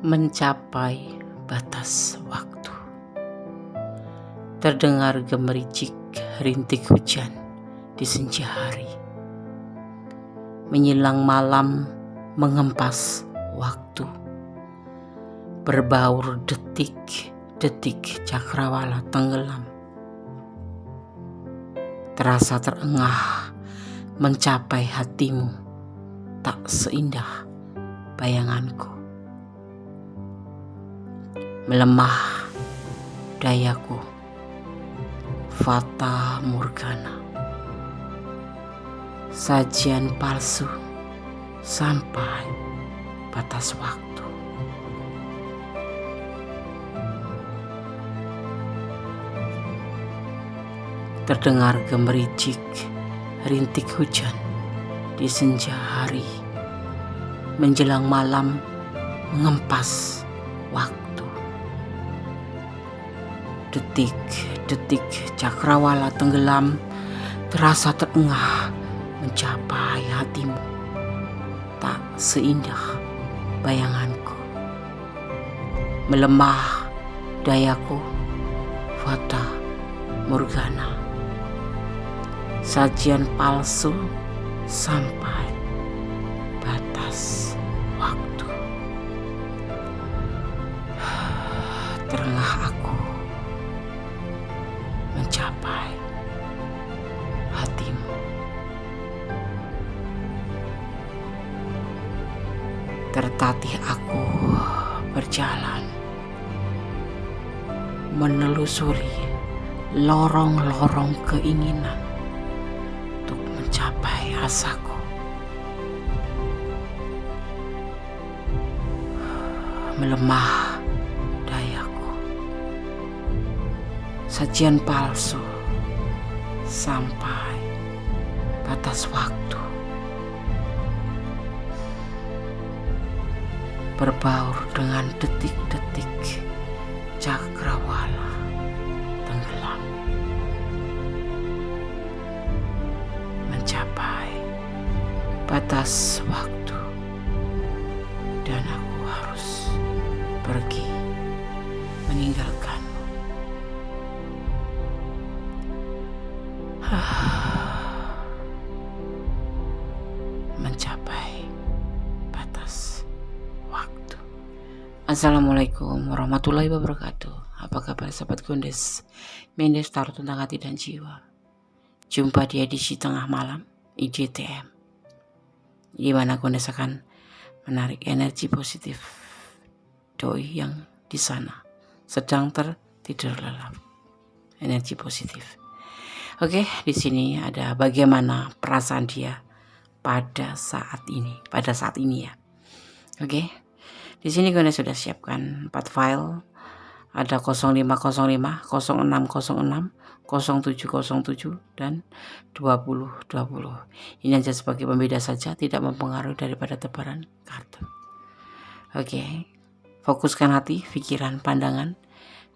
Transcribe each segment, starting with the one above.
mencapai batas waktu. Terdengar gemericik rintik hujan di senja hari. Menyilang malam mengempas waktu. Berbaur detik-detik cakrawala tenggelam. Terasa terengah mencapai hatimu, tak seindah bayanganku. Melemah dayaku, fata morgana. Sajian palsu sampai batas waktu. Terdengar gemericik rintik hujan di senja hari. Menjelang malam mengempas waktu. Detik-detik cakrawala tenggelam, terasa terengah mencapai hatimu, tak seindah bayanganku. Melemah dayaku, fata morgana. Sajian palsu sampai batas waktu. Terengah aku mencapai hatimu. Tertatih aku berjalan, menelusuri lorong-lorong keinginan untuk mencapai asaku. Melemah dayaku, sajian palsu sampai batas waktu. Berbaur dengan detik-detik cakrawala tenggelam. Mencapai batas waktu dan aku harus pergi meninggalkanmu. Mencapai batas waktu. Assalamualaikum warahmatullahi wabarakatuh. Apa kabar sahabat Gondes? Mendes taruh tentang hati dan jiwa. Jumpa di edisi tengah malam IDTM, di mana Gondes akan menarik energi positif doi yang di sana sedang tertidur lelap. Energi positif. Oke, di sini ada bagaimana perasaan dia pada saat ini ya. Oke. Di sini Gondes sudah siapkan 4 file. Ada 0505, 0606, 0707 dan 2020. Ini hanya sebagai pembeda saja, tidak mempengaruhi daripada tebaran kartu. Oke. Fokuskan hati, pikiran, pandangan,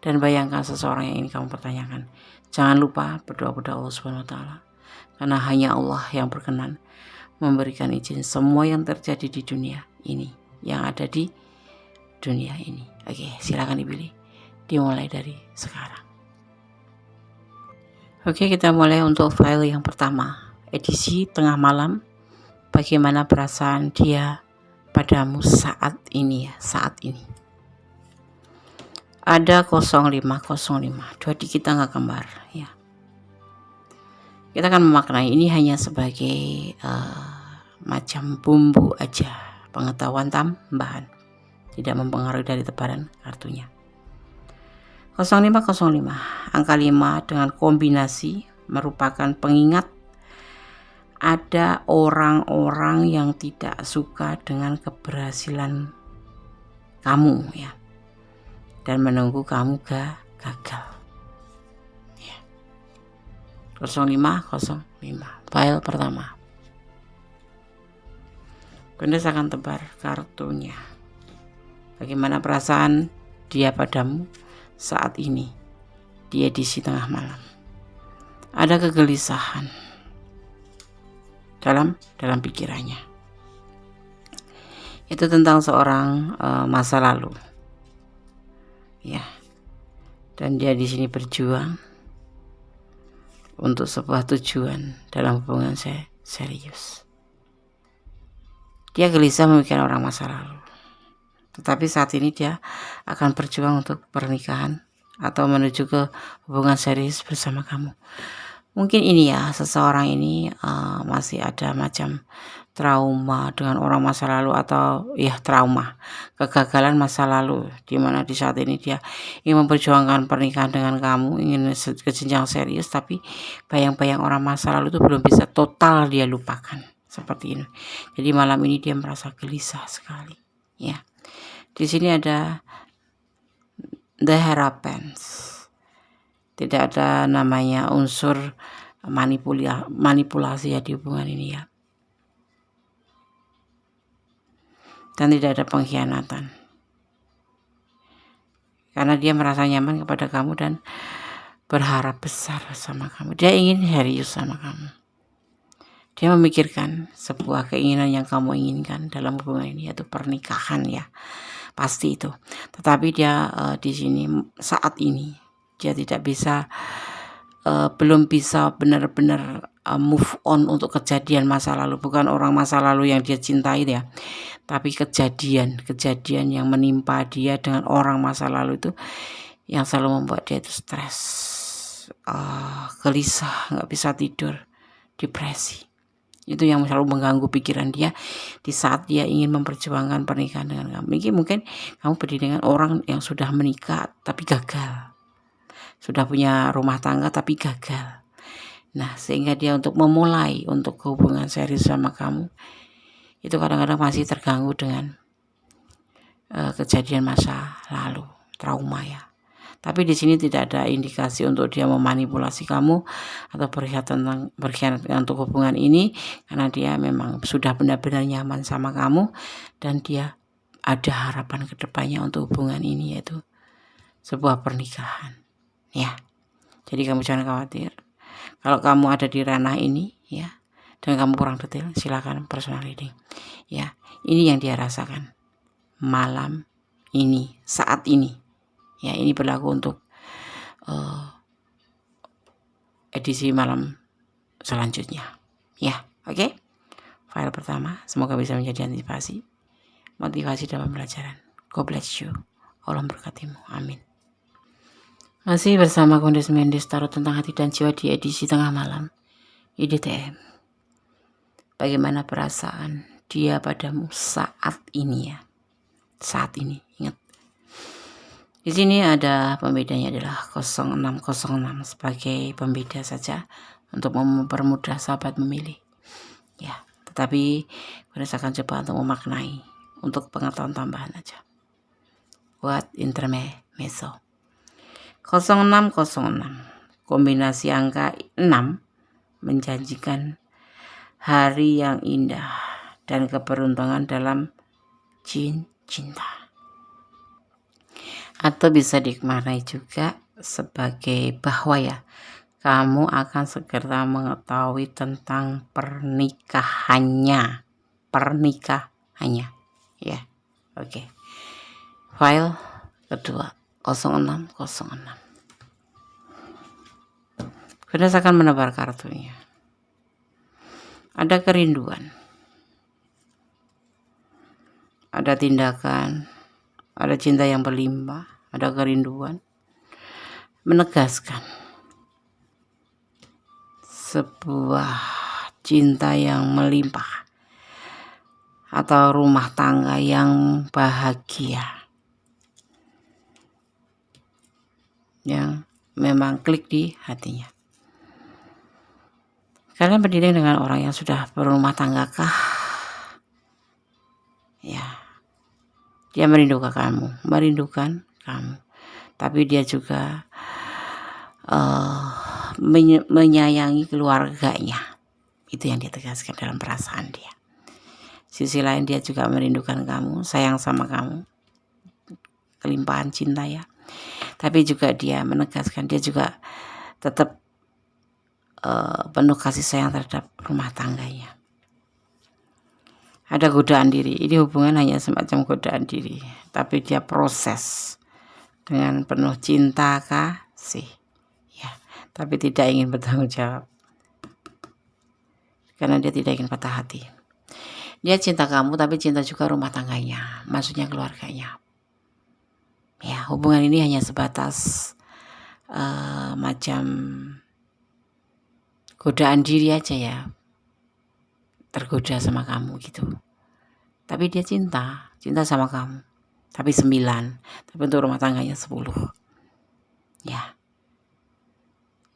dan bayangkan seseorang yang ingin kamu pertanyakan. Jangan lupa berdoa pada Allah Subhanahu wa taala, karena hanya Allah yang berkenan memberikan izin semua yang terjadi di dunia ini, yang ada di dunia ini. Oke, silakan dipilih. Dimulai dari sekarang. Oke, kita mulai untuk file yang pertama. Edisi tengah malam. Bagaimana perasaan dia padamu saat ini ya, saat ini. Ada 0505, 2 dikit tangga kembar ya. Kita akan memaknai ini hanya sebagai macam bumbu aja, pengetahuan tambahan, tidak mempengaruhi dari tebaran kartunya. 0505, angka 5 dengan kombinasi merupakan pengingat ada orang-orang yang tidak suka dengan keberhasilan kamu ya, dan menunggu kamu gagal ya. 0505 file pertama. Gondes akan tebar kartunya. Bagaimana perasaan dia padamu saat ini di edisi tengah malam? Ada kegelisahan dalam pikirannya. Itu tentang seorang masa lalu, ya. Dan dia di sini berjuang untuk sebuah tujuan dalam hubungan serius. Dia gelisah memikirkan orang masa lalu, tetapi saat ini dia akan berjuang untuk pernikahan atau menuju ke hubungan serius bersama kamu. Mungkin ini ya, seseorang ini masih ada macam trauma dengan orang masa lalu, atau ya trauma kegagalan masa lalu, dimana di saat ini dia ingin memperjuangkan pernikahan dengan kamu, ingin ke jenjang serius, tapi bayang-bayang orang masa lalu itu belum bisa total dia lupakan, seperti ini. Jadi malam ini dia merasa gelisah sekali, ya. Di sini ada the Hierophant. Tidak ada namanya unsur manipulasi ya di hubungan ini ya. Dan tidak ada pengkhianatan. Karena dia merasa nyaman kepada kamu dan berharap besar sama kamu. Dia ingin serius sama kamu. Dia memikirkan sebuah keinginan yang kamu inginkan dalam hubungan ini, yaitu pernikahan ya. Pasti itu. Tetapi dia di sini saat ini dia tidak bisa, belum bisa benar-benar move on untuk kejadian masa lalu. Bukan orang masa lalu yang dia cintai ya, tapi kejadian yang menimpa dia dengan orang masa lalu itu yang selalu membuat dia itu stres, gelisah, nggak bisa tidur, depresi. Itu yang selalu mengganggu pikiran dia di saat dia ingin memperjuangkan pernikahan dengan kamu. Mungkin kamu berdiri dengan orang yang sudah menikah tapi gagal, sudah punya rumah tangga tapi gagal. Nah, sehingga dia untuk memulai untuk hubungan serius sama kamu itu kadang-kadang masih terganggu dengan kejadian masa lalu, trauma ya. Tapi di sini tidak ada indikasi untuk dia memanipulasi kamu atau berkhianat untuk hubungan ini, karena dia memang sudah benar-benar nyaman sama kamu dan dia ada harapan ke depannya untuk hubungan ini, yaitu sebuah pernikahan. Ya. Jadi kamu jangan khawatir. Kalau kamu ada di ranah ini ya, dan kamu kurang detail, silakan personal reading. Ya, ini yang dia rasakan malam ini, saat ini. Ya, ini berlaku untuk edisi malam selanjutnya. Ya, oke. File pertama, semoga bisa menjadi motivasi dalam pembelajaran. God bless you. Allah memberkatimu. Amin. Masih bersama Gondes Mendes, Tarot Tentang Hati dan Jiwa di edisi tengah malam. IDTM. Bagaimana perasaan dia padamu saat ini ya? Saat ini, ingat. Di sini ada pembedanya adalah 0606 sebagai pembeda saja untuk mempermudah sahabat memilih. Ya, tetapi Gondes akan coba untuk memaknai untuk pengetahuan tambahan aja. Buat intermezzo. 0606 kombinasi angka 6 menjanjikan hari yang indah dan keberuntungan dalam cinta. Atau bisa dimaknai juga sebagai bahwa ya, kamu akan segera mengetahui tentang pernikahannya ya. Oke. File kedua 0606. Gondes akan menebar kartunya. Ada kerinduan, ada tindakan, ada cinta yang berlimpah, ada kerinduan, menegaskan sebuah cinta yang melimpah atau rumah tangga yang bahagia, yang memang klik di hatinya. Kalian berdiri dengan orang yang sudah berumah tangga kah? Ya, dia merindukan kamu, tapi dia juga menyayangi keluarganya. Itu yang dia tegaskan dalam perasaan dia. Sisi lain dia juga merindukan kamu, sayang sama kamu, kelimpahan cinta ya. Tapi juga dia menegaskan dia juga tetap penuh kasih sayang terhadap rumah tangganya. Ada godaan diri. Ini hubungan hanya semacam godaan diri, tapi dia proses dengan penuh cinta kasih, ya. Tapi tidak ingin bertanggung jawab, karena dia tidak ingin patah hati. Dia cinta kamu, tapi cinta juga rumah tangganya, maksudnya keluarganya. Ya, hubungan ini hanya sebatas macam godaan diri aja ya, tergoda sama kamu gitu. Tapi dia cinta sama kamu, tapi 9, tapi untuk rumah tangganya 10. Ya,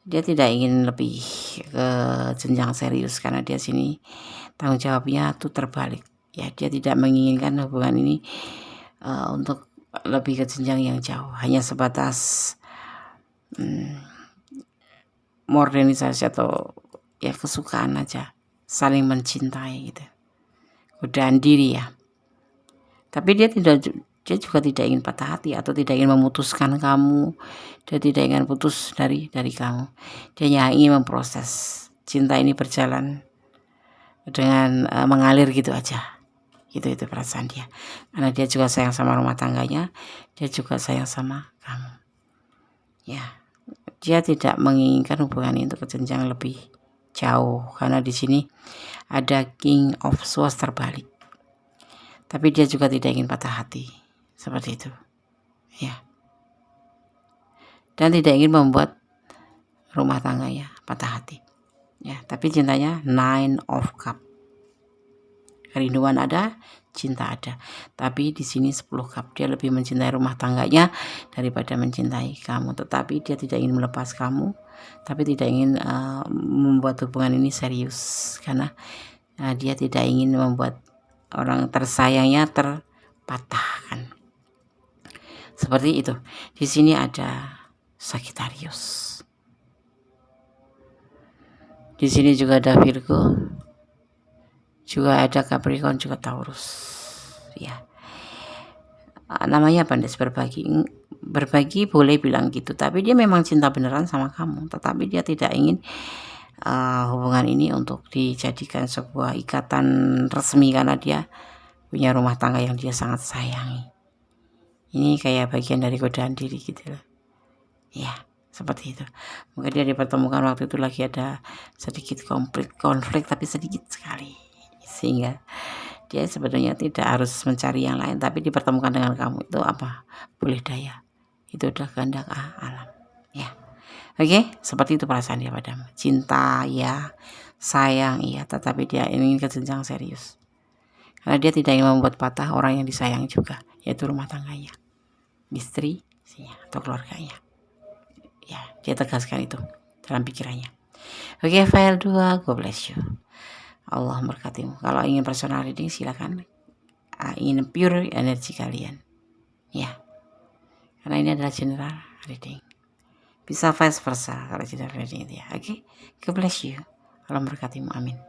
dia tidak ingin lebih ke jenjang serius, karena dia sini tanggung jawabnya tuh terbalik. Ya, dia tidak menginginkan hubungan ini untuk lebih ke jenjang yang jauh, hanya sebatas modernisasi atau ya kesukaan aja, saling mencintai gitu, godaan diri ya. Tapi dia juga tidak ingin patah hati atau tidak ingin memutuskan kamu. Dia tidak ingin putus dari kamu. Dia hanya ingin memproses cinta ini berjalan dengan mengalir gitu aja. Itu perasaan dia. Karena dia juga sayang sama rumah tangganya, dia juga sayang sama kamu. Ya, dia tidak menginginkan hubungan itu ke jenjang lebih jauh, karena di sini ada King of Swords terbalik. Tapi dia juga tidak ingin patah hati, seperti itu, ya. Dan tidak ingin membuat rumah tangganya patah hati, ya. Tapi cintanya 9 of Cup. Kerinduan ada, cinta ada. Tapi di sini 10 Cup. Dia lebih mencintai rumah tangganya daripada mencintai kamu. Tetapi dia tidak ingin melepas kamu, tapi tidak ingin membuat hubungan ini serius, karena dia tidak ingin membuat orang tersayangnya terpatahkan. Seperti itu. Di sini ada Sagittarius. Di sini juga ada Virgo, juga ada Capricorn, juga Taurus. Ya. Namanya Pandes berbagi boleh bilang gitu, tapi dia memang cinta beneran sama kamu, tetapi dia tidak ingin hubungan ini untuk dijadikan sebuah ikatan resmi, karena dia punya rumah tangga yang dia sangat sayangi. Ini kayak bagian dari godaan diri gitu loh. Ya, seperti itu. Mungkin dia dipertemukan waktu itu lagi ada sedikit konflik tapi sedikit sekali, sehingga dia sebenarnya tidak harus mencari yang lain, tapi dipertemukan dengan kamu itu apa boleh daya, itu udah kehendak alam, ya. Oke, seperti itu perasaan dia padamu. Cinta ya, sayang iya, tetapi dia ingin ke jenjang serius, karena dia tidak ingin membuat patah orang yang disayang juga, yaitu rumah tangganya, istri atau keluarganya. Ya, dia tegaskan itu dalam pikirannya. Oke, file 2, God bless you. Allah memberkatimu. Kalau ingin personal reading silakan, ingin pure energi kalian, ya, karena ini adalah general reading. Bisa vice versa kalau general reading itu ya. Oke, God bless you. Allah memberkatimu, amin.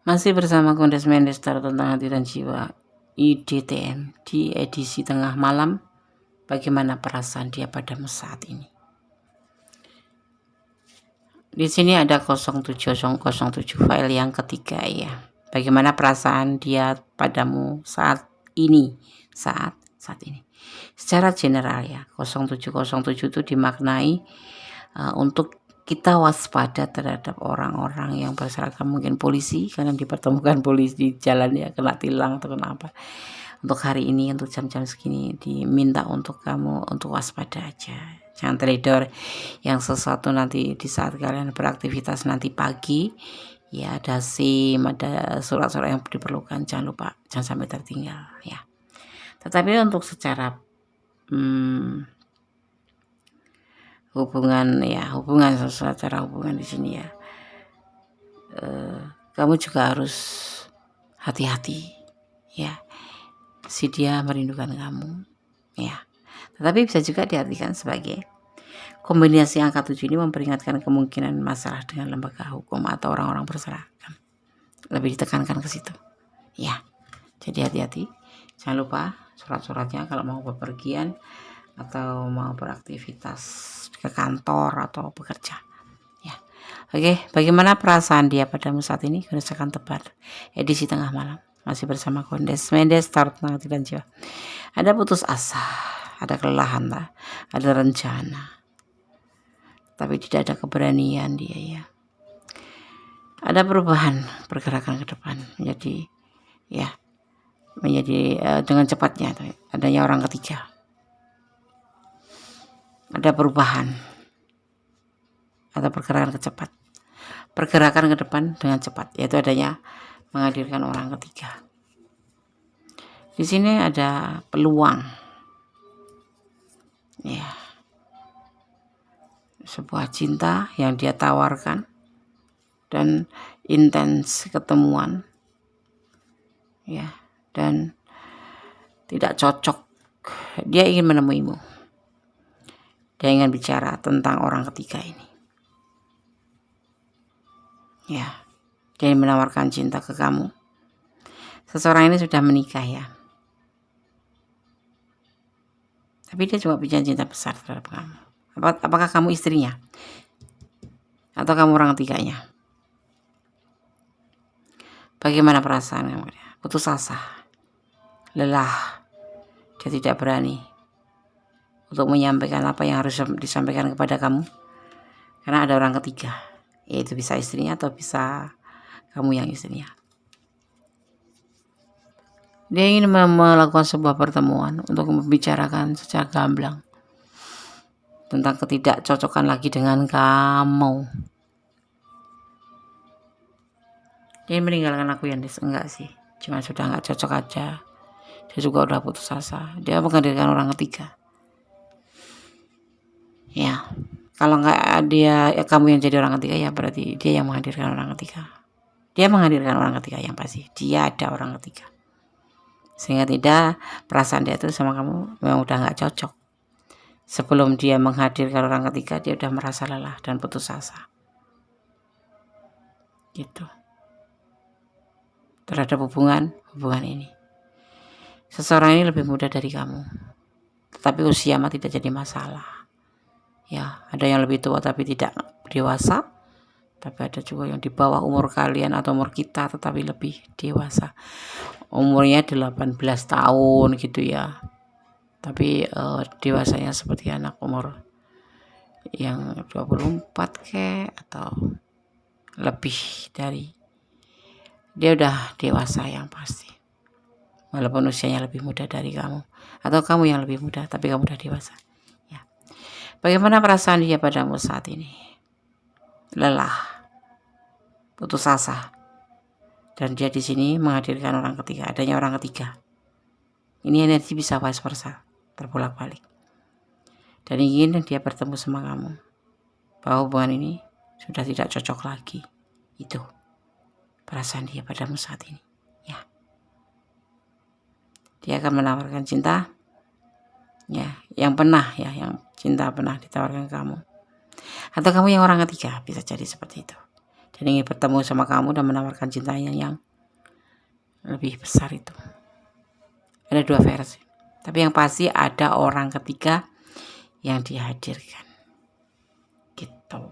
Masih bersama Kondes Mendes Tarot tentang hati dan jiwa, IDTM di edisi tengah malam. Bagaimana perasaan dia padamu saat ini? Di sini ada 07007 file yang ketiga ya. Bagaimana perasaan dia padamu saat ini? Saat ini. Secara general ya, 0707 itu dimaknai untuk kita waspada terhadap orang-orang yang berseragam, mungkin polisi, karena dipertemukan polisi di jalan ya, kena tilang atau kenapa. Untuk hari ini, untuk jam-jam segini, diminta untuk kamu untuk waspada aja. Jangan teledor yang sesuatu nanti di saat kalian beraktivitas nanti pagi, ya ada SIM, ada surat-surat yang diperlukan, jangan lupa, jangan sampai tertinggal ya. Tetapi untuk secara hubungan secara hubungan di sini ya, kamu juga harus hati-hati ya. Si dia merindukan kamu ya. Tetapi bisa juga diartikan sebagai kombinasi angka 7 ini memperingatkan kemungkinan masalah dengan lembaga hukum atau orang-orang berseragam. Lebih ditekankan ke situ. Ya. Jadi hati-hati. Jangan lupa surat-suratnya kalau mau bepergian atau mau beraktivitas ke kantor atau bekerja. Ya. Oke, bagaimana perasaan dia padamu saat ini? Berdasarkan tebar edisi tengah malam. masih bersama Kondes Mendes Tarot Tentang Hati dan Jiwa. Ada putus asa, ada kelelahan lah, ada rencana, tapi tidak ada keberanian dia ya. Ada perubahan, pergerakan ke depan menjadi dengan cepatnya adanya orang ketiga. Ada perubahan atau pergerakan ke depan dengan cepat, yaitu adanya menghadirkan orang ketiga. Di sini ada peluang, ya, sebuah cinta yang dia tawarkan dan intens ketemuan, ya, dan tidak cocok. Dia ingin menemuimu, dia ingin bicara tentang orang ketiga ini, ya, dia ingin menawarkan cinta ke kamu. Seseorang ini sudah menikah ya, tapi dia cuma punya cinta besar terhadap kamu. Apakah kamu istrinya atau kamu orang ketiganya? Bagaimana perasaan kamu? Putus asa, lelah, dia tidak berani untuk menyampaikan apa yang harus disampaikan kepada kamu karena ada orang ketiga, yaitu bisa istrinya atau bisa kamu yang istrinya. Dia ingin melakukan sebuah pertemuan untuk membicarakan secara gamblang tentang ketidakcocokan lagi dengan kamu. Dia meninggalkan aku yang enggak sih, cuma sudah nggak cocok aja. Dia juga udah putus asa, dia menghadirkan orang ketiga. Ya, kalau nggak dia kamu yang jadi orang ketiga, ya berarti dia yang menghadirkan orang ketiga. Dia menghadirkan orang ketiga yang pasti, dia ada orang ketiga. Sehingga tidak, perasaan dia tuh sama kamu memang udah nggak cocok. Sebelum dia menghadirkan orang ketiga, dia udah merasa lelah dan putus asa, gitu, terhadap hubungan ini. Seseorang ini lebih muda dari kamu, tetapi usia mah tidak jadi masalah. Ya, ada yang lebih tua tapi tidak dewasa, tapi ada juga yang di bawah umur kalian atau umur kita tetapi lebih dewasa. Umurnya 18 tahun gitu ya, tapi dewasanya seperti anak umur yang 24 atau lebih dari. Dia udah dewasa yang pasti, walaupun usianya lebih muda dari kamu atau kamu yang lebih muda tapi kamu udah dewasa ya. Bagaimana perasaan dia padamu saat ini? Lelah, putus asa, dan dia di sini menghadirkan orang ketiga, adanya orang ketiga. Ini energi bisa vice versa, terbolak-balik, dan ingin dia bertemu sama kamu, bahwa hubungan ini sudah tidak cocok lagi. Itu perasaan dia padamu saat ini ya. Dia akan menawarkan cinta ya, yang cinta pernah ditawarkan kamu, atau kamu yang orang ketiga, bisa jadi seperti itu. Dan ingin bertemu sama kamu dan menawarkan cintanya yang lebih besar itu. Ada dua versi, tapi yang pasti ada orang ketiga yang dihadirkan, gitu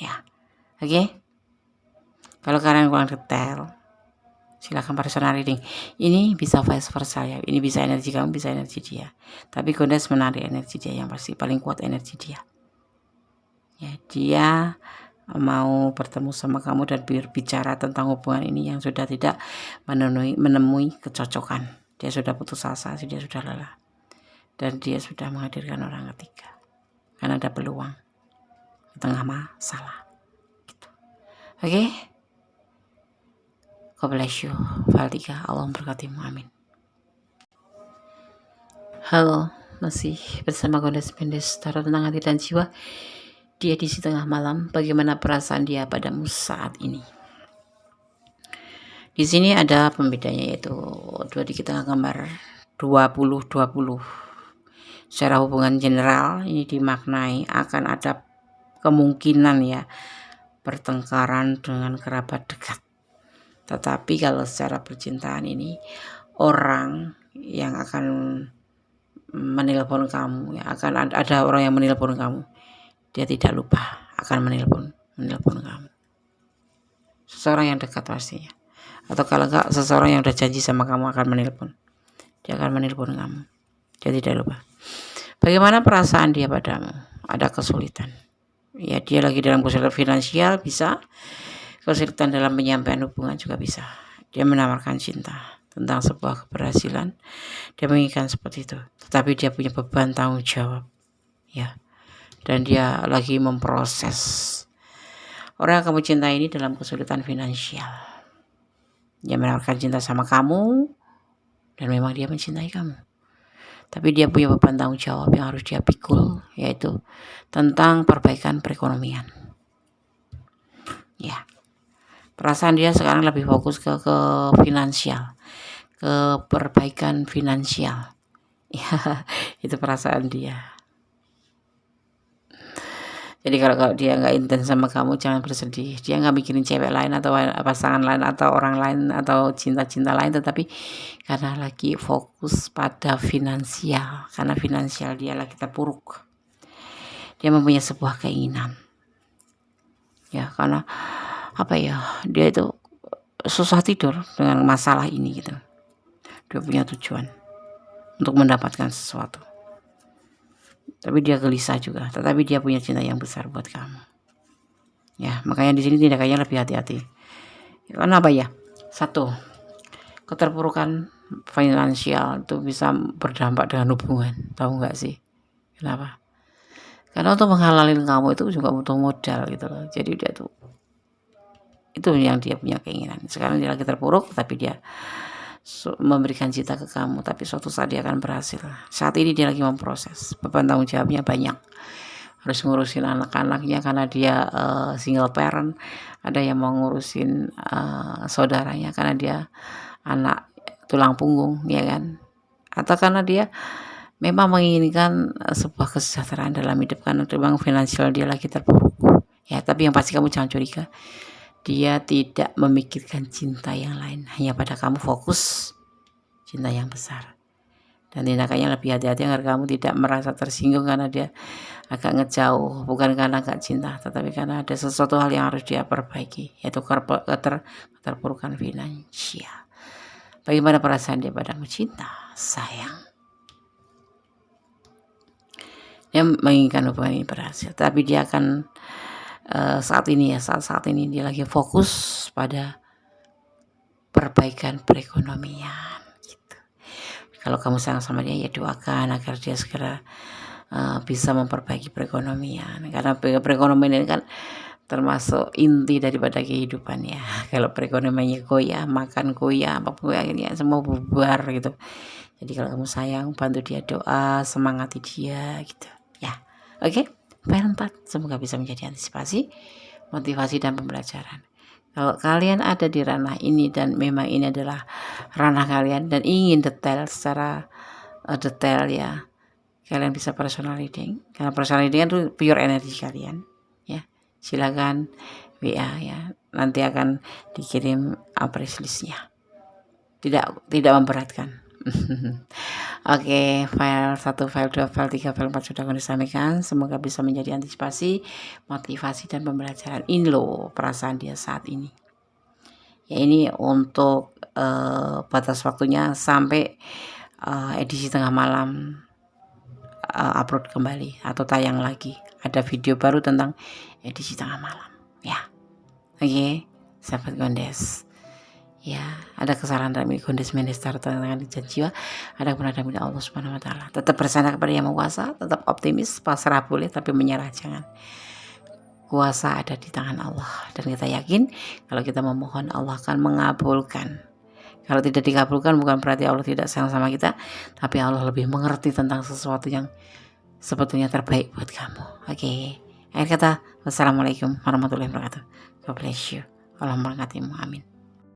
ya. Oke? Kalau kalian kurang detail, silakan personal reading. Ini bisa vice versa ya. Ini bisa energi kamu, bisa energi dia. Tapi Kondes menarik energi dia yang pasti, paling kuat energi dia. Ya, dia mau bertemu sama kamu dan berbicara tentang hubungan ini yang sudah tidak menemui kecocokan. Dia sudah putus asa, dia sudah lelah, dan dia sudah menghadirkan orang ketiga karena ada peluang di tengah masalah, gitu. Oke? God bless you. File 3, Allah memberkatimu, amin. Halo, masih bersama Kondes Mendes Tarot Tentang Hati dan Jiwa di edisi tengah malam. Bagaimana perasaan dia padamu saat ini? Di sini ada pembedanya, yaitu di tengah gambar 20-20. Secara hubungan general ini dimaknai akan ada kemungkinan ya pertengkaran dengan kerabat dekat. Tetapi kalau secara percintaan ini, orang yang akan menelpon kamu ya, akan ada orang yang menelpon kamu, dia tidak lupa akan menelpon kamu. Seseorang yang dekat pastinya. Atau kalau enggak, seseorang yang udah janji sama kamu akan menelpon. Dia akan menelpon kamu. Jadi tidak lupa. Bagaimana perasaan dia padamu? Ada kesulitan. Ya, dia lagi dalam kesulitan finansial, bisa. Kesulitan dalam penyampaian hubungan juga bisa. Dia menawarkan cinta tentang sebuah keberhasilan. Dia menginginkan seperti itu. Tetapi dia punya beban tanggung jawab. Ya. Dan dia lagi memproses. Orang yang kamu cintai ini dalam kesulitan finansial. Dia menawarkan cinta sama kamu. Dan memang dia mencintai kamu. Tapi dia punya beban tanggung jawab yang harus dia pikul, yaitu tentang perbaikan perekonomian. Ya, perasaan dia sekarang lebih fokus ke finansial, ke perbaikan finansial. Ya, itu perasaan dia. Jadi kalau dia nggak intens sama kamu, jangan bersedih. Dia nggak mikirin cewek lain atau pasangan lain atau orang lain atau cinta-cinta lain, tetapi karena lagi fokus pada finansial. Karena finansial dia lagi terpuruk. Dia mempunyai sebuah keinginan. Ya, karena apa ya? Dia itu susah tidur dengan masalah ini gitu. Dia punya tujuan untuk mendapatkan sesuatu. Tapi dia gelisah juga, tetapi dia punya cinta yang besar buat kamu. Ya, makanya di sini tindakannya lebih hati-hati. Karena apa ya? Satu, keterpurukan finansial itu bisa berdampak dengan hubungan. Tahu nggak sih? Kenapa? Karena untuk menghalalin kamu itu juga butuh modal gitu loh. Jadi dia tuh itu yang dia punya keinginan. Sekarang dia lagi terpuruk, tapi dia memberikan cinta ke kamu, tapi suatu saat dia akan berhasil. Saat ini dia lagi memproses, beban tanggung jawabnya banyak, harus ngurusin anak-anaknya karena dia single parent, ada yang mau ngurusin saudaranya karena dia anak tulang punggung, ya kan, atau karena dia memang menginginkan sebuah kesejahteraan dalam hidup karena memang finansial dia lagi terpuruk. Ya, tapi yang pasti kamu jangan curiga. Dia tidak memikirkan cinta yang lain, hanya pada kamu fokus cinta yang besar. Dan tindakannya lebih hati-hati agar kamu tidak merasa tersinggung karena dia agak ngejauh, bukan karena agak cinta, tetapi karena ada sesuatu hal yang harus dia perbaiki, yaitu keterpurukan finansial. Bagaimana perasaan dia padamu? Cinta, sayang. Dia menginginkan hubungan ini berhasil, tapi dia akan saat ini dia lagi fokus pada perbaikan perekonomian gitu. Kalau kamu sayang sama dia, ya doakan agar dia segera bisa memperbaiki perekonomian, karena perekonomian ini kan termasuk inti daripada kehidupan ya. Kalau perekonomiannya goyah, makan goyah, apapun goyah ini semua bubar gitu. Jadi kalau kamu sayang, bantu dia, doa, semangati dia gitu ya. Oke? File 4, semoga bisa menjadi antisipasi, motivasi, dan pembelajaran. Kalau kalian ada di ranah ini dan memang ini adalah ranah kalian dan ingin detail secara detail ya, kalian bisa personal reading. Karena personal reading itu pure energi kalian ya. Silakan WA ya. Nanti akan dikirim press list-nya. Tidak memberatkan. Oke, file 1, file 2, file 3, file 4 sudah kami sampaikan. Semoga bisa menjadi antisipasi, motivasi, dan pembelajaran. Ini loh perasaan dia saat ini. Ya, ini untuk batas waktunya sampai edisi tengah malam upload kembali atau tayang lagi. Ada video baru tentang edisi tengah malam. Ya, oke, sahabat Gondes. Ya, ada kesalahan dalam Gondes Mendes Tarot Tangan dan Jiwa, ada kebenaran dari Allah Subhanahu Wa Taala. Tetap bersandar kepada Yang Maha Kuasa, tetap optimis, pasrah boleh tapi menyerah jangan. Kuasa ada di tangan Allah dan kita yakin kalau kita memohon Allah akan mengabulkan. Kalau tidak dikabulkan bukan berarti Allah tidak sayang sama kita, tapi Allah lebih mengerti tentang sesuatu yang sebetulnya terbaik buat kamu. Oke. Akhir kata, wassalamualaikum warahmatullahi wabarakatuh. God bless you. Allah memberkatimu. Amin.